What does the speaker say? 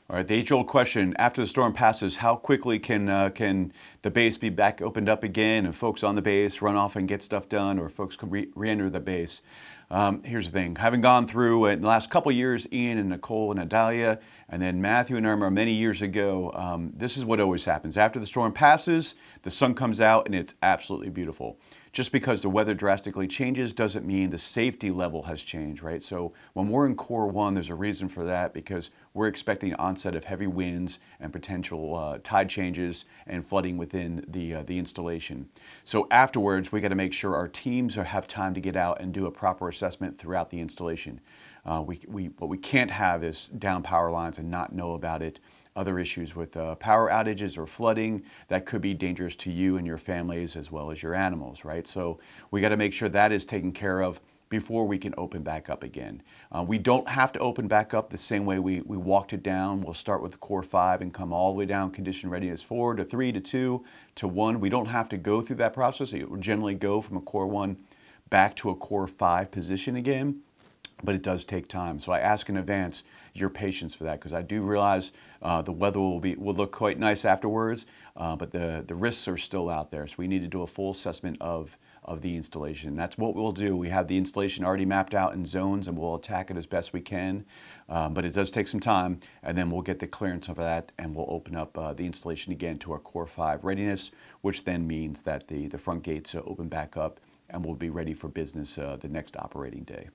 All right, the age-old question: after the storm passes, how quickly can the base be back opened up again, and folks on the base run off and get stuff done, or folks can re-enter the base? Here's the thing: having gone through in the last couple of years, Ian and Nicole and Adalia, and then Matthew and Irma many years ago, this is what always happens. After the storm passes, the sun comes out, and it's absolutely beautiful. Just because the weather drastically changes doesn't mean the safety level has changed, right? So when we're in Core 1, there's a reason for that, because we're expecting onset of heavy winds and potential tide changes and flooding within the installation. So afterwards, we got to make sure our teams have time to get out and do a proper assessment throughout the installation. What we can't have is down power lines and not know about it. Other issues with power outages or flooding that could be dangerous to you and your families as well as your animals, right? So we got to make sure that is taken care of before we can open back up again. We don't have to open back up the same way we walked it down. We'll start with Core 5 and come all the way down Condition Readiness 4 to 3 to 2 to 1. We don't have to go through that process. It will generally go from a Core 1 back to a Core 5 position again, but it does take time. So I ask in advance your patience for that, because I do realize the weather will look quite nice afterwards, but the risks are still out there. So we need to do a full assessment of the installation. That's what we'll do. We have the installation already mapped out in zones, and we'll attack it as best we can, but it does take some time, and then we'll get the clearance of that, and we'll open up the installation again to our Core 5 readiness, which then means that the front gates open back up, and we'll be ready for business the next operating day.